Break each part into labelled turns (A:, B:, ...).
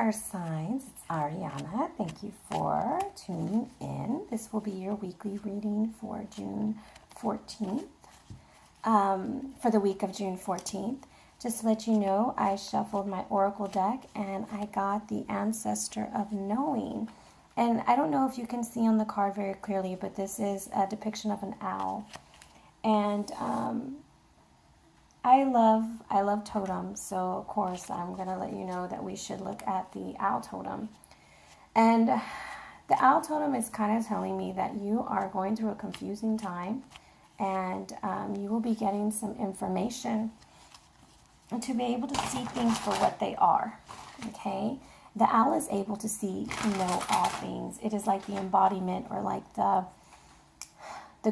A: Earth signs, it's Ariana. Thank you for tuning in. This will be your weekly reading for June 14th, for the week of June 14th. Just to let you know, I shuffled my Oracle deck and I got the Ancestor of Knowing. And I don't know if you can see on the card very clearly, but this is a depiction of an owl. And I love totems, so of course I'm going to let you know that we should look at the owl totem. And the owl totem is kind of telling me that you are going through a confusing time, and you will be getting some information to be able to see things for what they are, okay? The owl is able to see, know all things. It is like the embodiment, or like the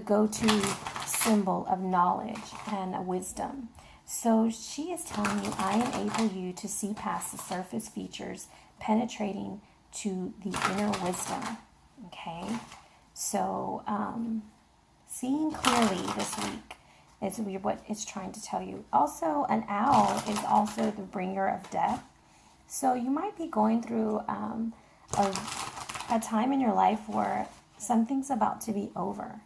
A: go-to symbol of knowledge and wisdom. So she is telling you, I enable you to see past the surface features, penetrating to the inner wisdom. Okay? So, seeing clearly this week is what it's trying to tell you. Also, an owl is also the bringer of death. So you might be going through a time in your life where something's about to be over.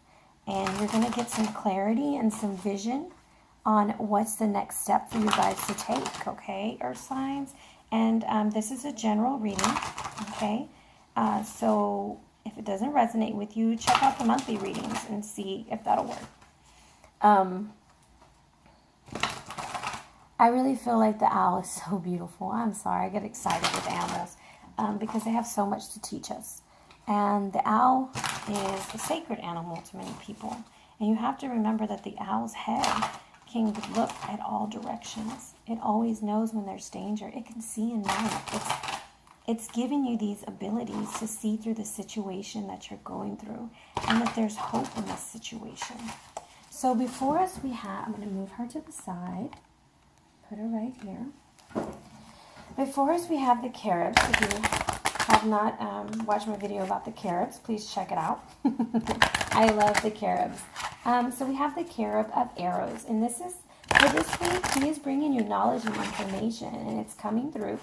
A: And you're going to get some clarity and some vision on what's the next step for you guys to take, okay, Earth signs? And this is a general reading, okay? So if it doesn't resonate with you, check out the monthly readings and see if that'll work. I really feel like the owl is so beautiful. I'm sorry, I get excited with animals because they have so much to teach us. And the owl is a sacred animal to many people. And you have to remember that the owl's head can look at all directions. It always knows when there's danger. It can see in night. It's giving you these abilities to see through the situation that you're going through, and that there's hope in this situation. So before us we have, I'm going to move her to the side, put her right here. Before us we have the carobs. If you have not watched my video about the carobs, please check it out. I love the carobs. So we have the Cherub of Arrows, and this is, for this week, he is bringing you knowledge and information, and it's coming through.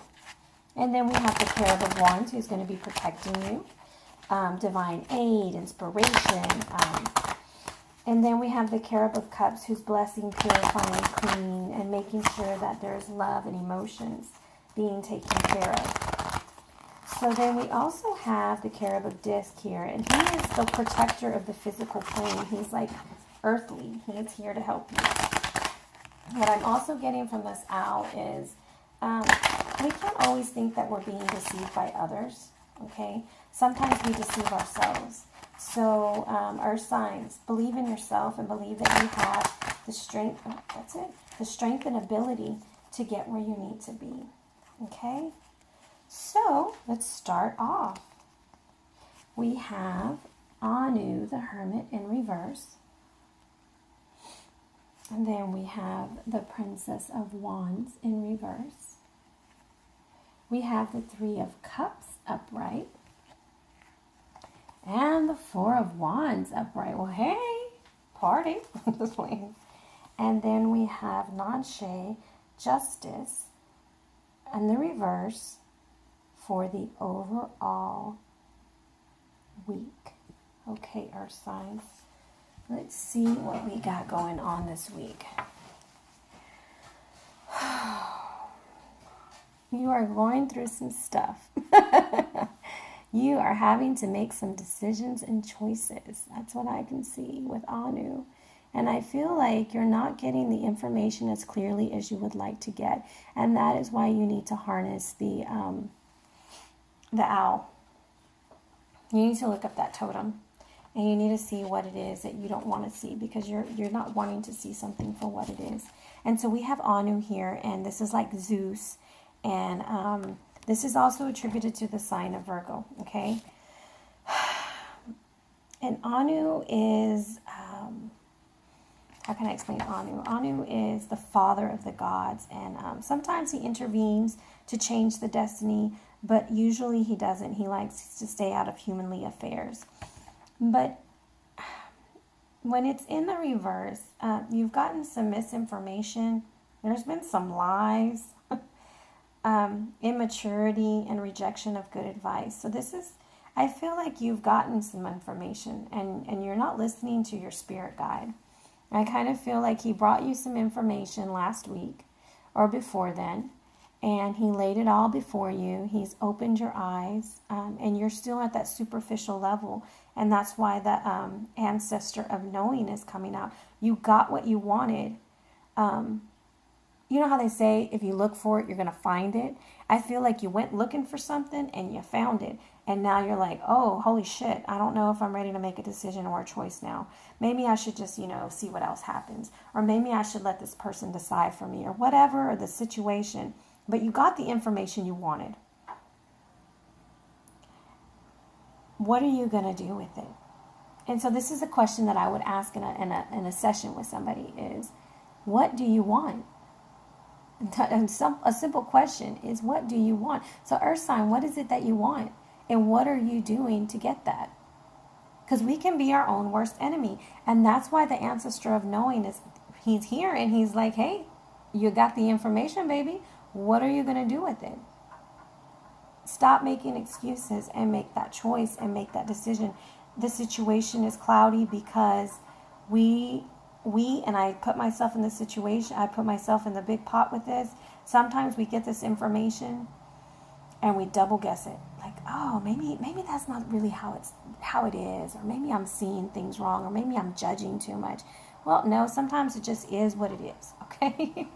A: And then we have the Cherub of Wands, who's going to be protecting you, divine aid, inspiration, and then we have the Cherub of Cups, who's blessing, purifying, cleaning, and making sure that there's love and emotions being taken care of. So then we also have the Cherub of Disc here, and he is the protector of the physical plane. He's like earthly. He is here to help you. What I'm also getting from this owl is we can't always think that we're being deceived by others, okay? Sometimes we deceive ourselves. So Earth signs, believe in yourself and believe that you have the strength, that's it, the strength and ability to get where you need to be, okay? So let's start off. We have Anu, the Hermit, in reverse. And then we have the Princess of Wands in reverse. We have the Three of Cups upright. And the Four of Wands upright. Well, hey, party. And then we have Nanshe, Justice, and the reverse for the overall week. Okay, Earth signs. Let's see what we got going on this week. You are going through some stuff. You are having to make some decisions and choices. That's what I can see with Anu. And I feel like you're not getting the information as clearly as you would like to get. And that is why you need to harness the owl. You need to look up that totem, and you need to see what it is that you don't want to see, because you're not wanting to see something for what it is. And so we have Anu here, and this is like Zeus, and this is also attributed to the sign of Virgo, okay? And Anu is, how can I explain Anu? Anu is the father of the gods, and sometimes he intervenes to change the destiny, but usually he doesn't. He likes to stay out of humanly affairs. But when it's in the reverse, you've gotten some misinformation. There's been some lies. immaturity and rejection of good advice. So this is, I feel like you've gotten some information and you're not listening to your spirit guide. I kind of feel like he brought you some information last week or before then, and he laid it all before you. He's opened your eyes, and you're still at that superficial level, and that's why the ancestor of knowing is coming out. You got what you wanted. You know how they say, if you look for it, you're going to find it? I feel like you went looking for something and you found it. And now you're like, oh, holy shit, I don't know if I'm ready to make a decision or a choice now. Maybe I should just, see what else happens. Or maybe I should let this person decide for me or whatever, or the situation. But you got the information you wanted. What are you going to do with it? And so this is a question that I would ask in a session with somebody is, what do you want? And a simple question is, what do you want? So Earth sign, what is it that you want? And what are you doing to get that? Because we can be our own worst enemy. And that's why the ancestor of knowing is, he's here and he's like, hey, you got the information, baby. What are you going to do with it? Stop making excuses and make that choice and make that decision. The situation is cloudy because and I put myself in this situation, I put myself in the big pot with this. Sometimes we get this information and we double guess it. Like, oh, maybe that's not really how it is, or maybe I'm seeing things wrong, or maybe I'm judging too much. Well, no, sometimes it just is what it is, okay?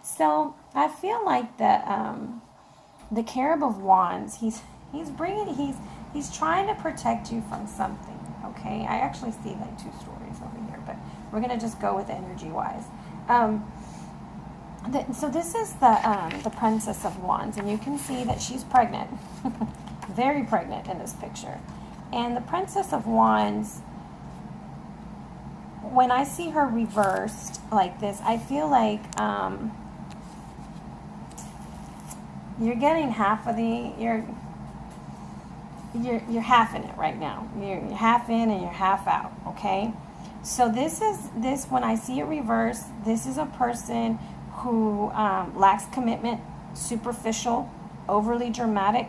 A: So I feel like the Cherub of Wands, he's trying to protect you from something, okay? I actually see like two stories over here, but we're going to just go with energy-wise. So this is the Princess of Wands, and you can see that she's pregnant, very pregnant in this picture. And the Princess of Wands, when I see her reversed like this, I feel like you're getting half of you're half in it right now. You're half in and you're half out, okay? So this when I see it reversed, this is a person who lacks commitment, superficial, overly dramatic,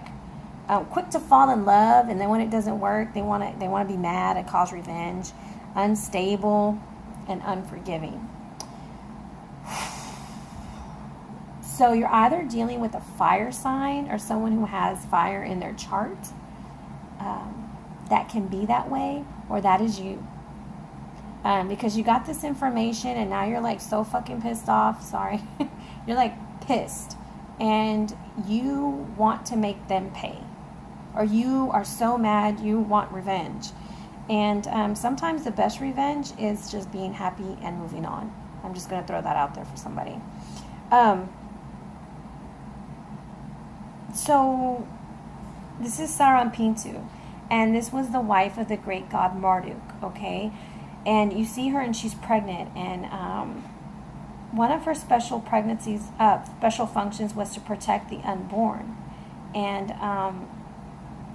A: quick to fall in love, and then when it doesn't work, they want to be mad and cause revenge, unstable, and unforgiving. So you're either dealing with a fire sign or someone who has fire in their chart. That can be that way, or that is you. Because you got this information and now you're like so fucking pissed off. Sorry. You're like pissed. And you want to make them pay. Or you are so mad you want revenge. And sometimes the best revenge is just being happy and moving on. I'm just going to throw that out there for somebody. So this is Sarampintu. And this was the wife of the great god Marduk, okay? And you see her and she's pregnant. And one of her special special functions was to protect the unborn. And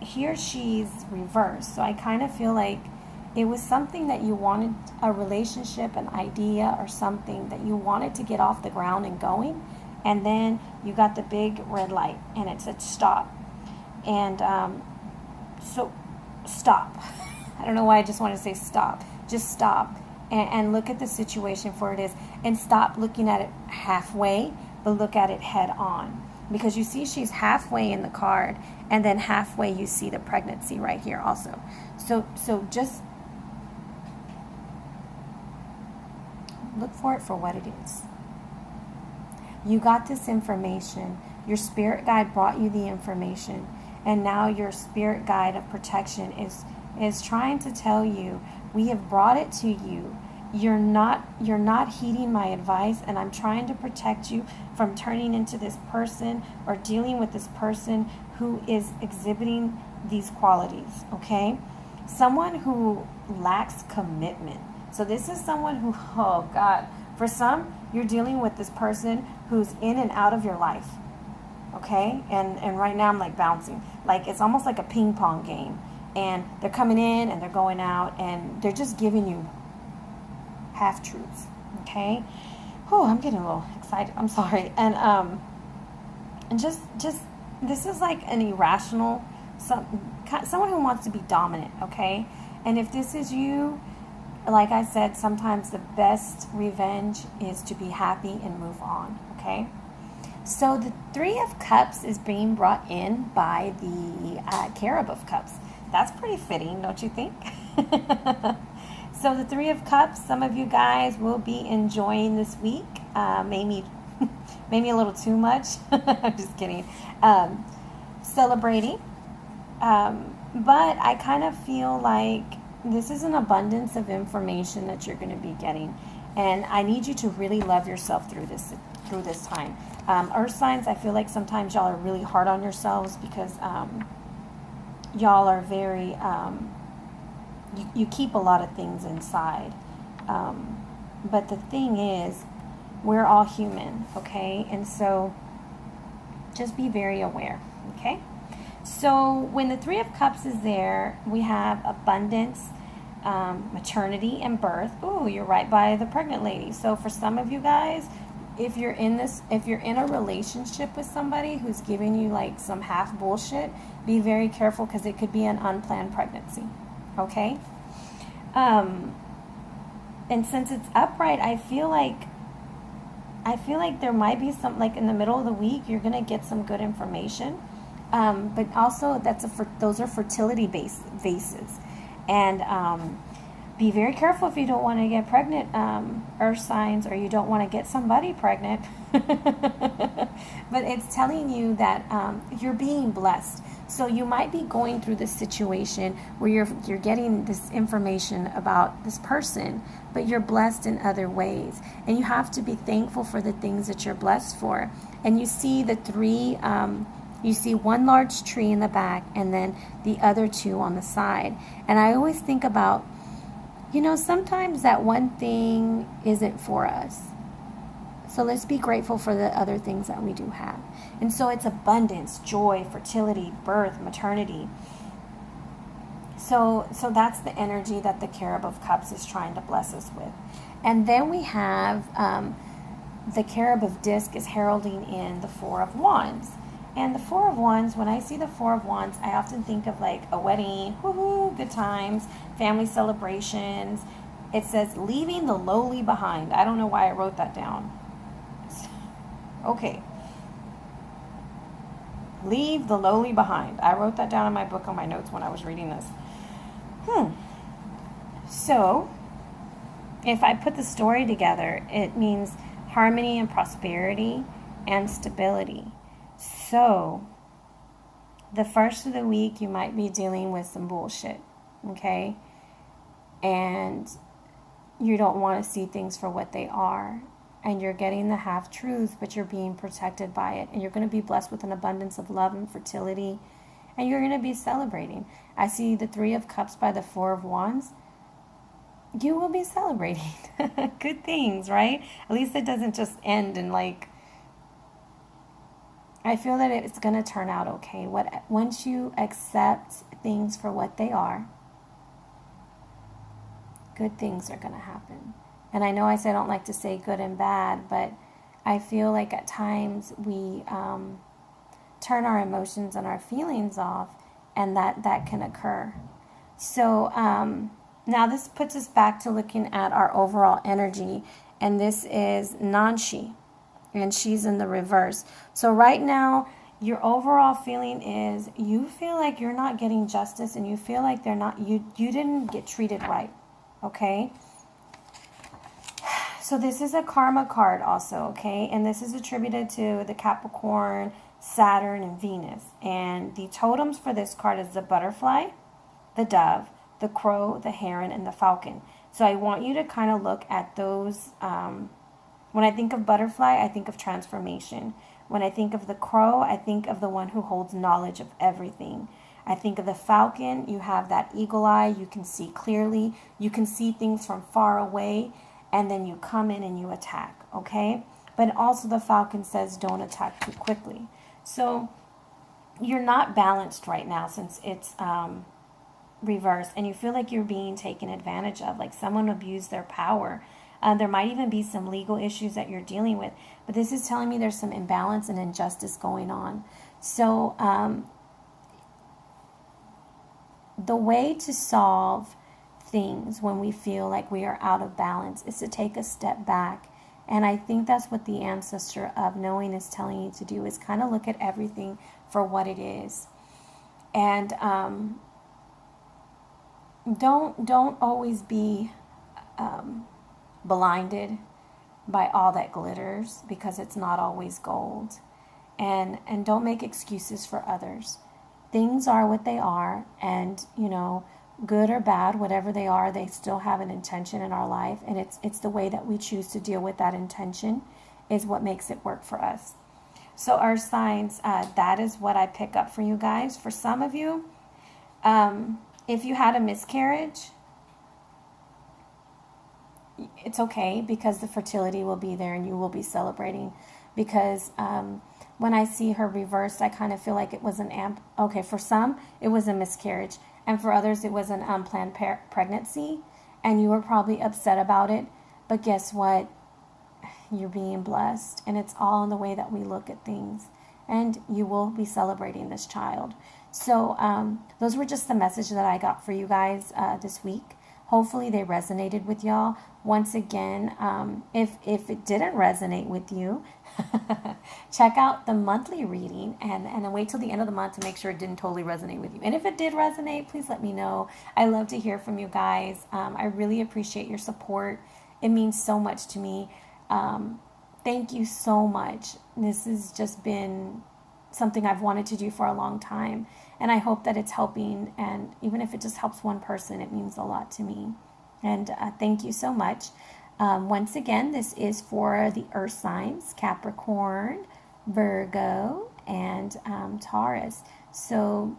A: here she's reversed. So I kind of feel like it was something that you wanted, a relationship, an idea, or something that you wanted to get off the ground and going. And then you got the big red light and it said stop. And so stop. I don't know why I just want to say stop. Just stop and look at the situation for what it is. And stop looking at it halfway, but look at it head on. Because you see she's halfway in the card, and then halfway you see the pregnancy right here also. So just look for it for what it is. You got this information. Your spirit guide brought you the information. And now your spirit guide of protection is trying to tell you, we have brought it to you. You're not heeding my advice, and I'm trying to protect you from turning into this person or dealing with this person who is exhibiting these qualities, okay? Someone who lacks commitment. So this is someone who, oh God, for some, you're dealing with this person who's in and out of your life, okay? And right now I'm like bouncing. Like it's almost like a ping pong game. And they're coming in and they're going out, and they're just giving you half-truths, okay? Oh, I'm getting a little excited. I'm sorry. And And just this is like an irrational, someone who wants to be dominant, okay? And if this is you, like I said, sometimes the best revenge is to be happy and move on, okay? So the Three of Cups is being brought in by the Cherub of Cups. That's pretty fitting, don't you think? So the Three of Cups, some of you guys will be enjoying this week. Maybe a little too much. I'm just kidding. Celebrating. But I kind of feel like this is an abundance of information that you're going to be getting. And I need you to really love yourself through this time. Earth signs, I feel like sometimes y'all are really hard on yourselves because y'all are very, you keep a lot of things inside. But the thing is, we're all human, okay? And so just be very aware, okay? So when the Three of Cups is there, we have abundance, maternity, and birth. Ooh, you're right by the pregnant lady. So for some of you guys, if you're in a relationship with somebody who's giving you like some half bullshit, be very careful because it could be an unplanned pregnancy, okay? And since it's upright, I feel like there might be some, like in the middle of the week, you're going to get some good information. But also those are fertility vases. And be very careful if you don't want to get pregnant, earth signs, or you don't want to get somebody pregnant. But it's telling you that you're being blessed. So you might be going through this situation where you're getting this information about this person, but you're blessed in other ways. And you have to be thankful for the things that you're blessed for. And you see the three, you see one large tree in the back and then the other two on the side. And I always think about, sometimes that one thing isn't for us. So let's be grateful for the other things that we do have. And so it's abundance, joy, fertility, birth, maternity. So that's the energy that the Cherub of Cups is trying to bless us with. And then we have the Cherub of Disc is heralding in the Four of Wands. And the Four of Wands, when I see the Four of Wands, I often think of like a wedding, woohoo, good times, family celebrations. It says, leaving the lowly behind. I don't know why I wrote that down. Okay. Leave the lowly behind. I wrote that down in my book on my notes when I was reading this. So, if I put the story together, it means harmony and prosperity and stability. So, the first of the week, you might be dealing with some bullshit, okay? And you don't want to see things for what they are. And you're getting the half-truths, but you're being protected by it. And you're going to be blessed with an abundance of love and fertility. And you're going to be celebrating. I see the Three of Cups by the Four of Wands. You will be celebrating good things, right? At least it doesn't just end in like... I feel that it's going to turn out okay. Once you accept things for what they are, good things are going to happen. And I know I say I don't like to say good and bad, but I feel like at times we turn our emotions and our feelings off, and that can occur. So now this puts us back to looking at our overall energy, and this is Nanshi, and she's in the reverse. So right now, your overall feeling is you feel like you're not getting justice, and you feel like you didn't get treated right, okay? So this is a karma card also, okay? And this is attributed to the Capricorn, Saturn, and Venus. And the totems for this card is the butterfly, the dove, the crow, the heron, and the falcon. So I want you to kind of look at those. When I think of butterfly, I think of transformation. When I think of the crow, I think of the one who holds knowledge of everything. I think of the falcon. You have that eagle eye. You can see clearly. You can see things from far away. And then you come in and you attack, okay? But also the falcon says don't attack too quickly. So you're not balanced right now since it's reversed. And you feel like you're being taken advantage of, like someone abused their power. There might even be some legal issues that you're dealing with. But this is telling me there's some imbalance and injustice going on. So the way to solve things when we feel like we are out of balance is to take a step back. And I think that's what the ancestor of knowing is telling you to do, is kind of look at everything for what it is. And don't always be blinded by all that glitters, because it's not always gold. And don't make excuses for others. Things are what they are, and good or bad, whatever they are, they still have an intention in our life, and it's the way that we choose to deal with that intention is what makes it work for us. So earth signs, that is what I pick up for you guys. For some of you, if you had a miscarriage, it's okay, because the fertility will be there and you will be celebrating. Because when I see her reversed, I kind of feel like it was okay, for some it was a miscarriage, and for others it was an unplanned pregnancy, and you were probably upset about it. But guess what? You're being blessed, and it's all in the way that we look at things, and you will be celebrating this child. So those were just the message that I got for you guys this week. Hopefully they resonated with y'all. Once again, if it didn't resonate with you, check out the monthly reading and then wait till the end of the month to make sure it didn't totally resonate with you. And if it did resonate, please let me know. I love to hear from you guys. I really appreciate your support. It means so much to me. Thank you so much. This has just been something I've wanted to do for a long time, and I hope that it's helping, and even if it just helps one person, it means a lot to me. And thank you so much. Once again, this is for the earth signs: Capricorn, Virgo, and Taurus. So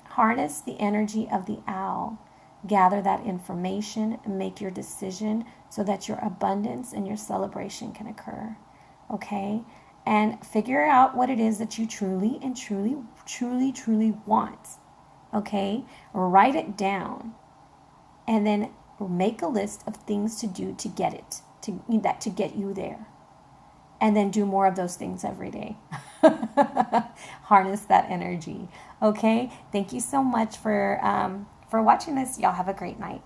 A: harness the energy of the owl, gather that information, and make your decision so that your abundance and your celebration can occur. Okay? And figure out what it is that you truly and truly want. Okay? Write it down. And then make a list of things to do to get it, to get you there. And then do more of those things every day. Harness that energy. Okay? Thank you so much for watching this. Y'all have a great night.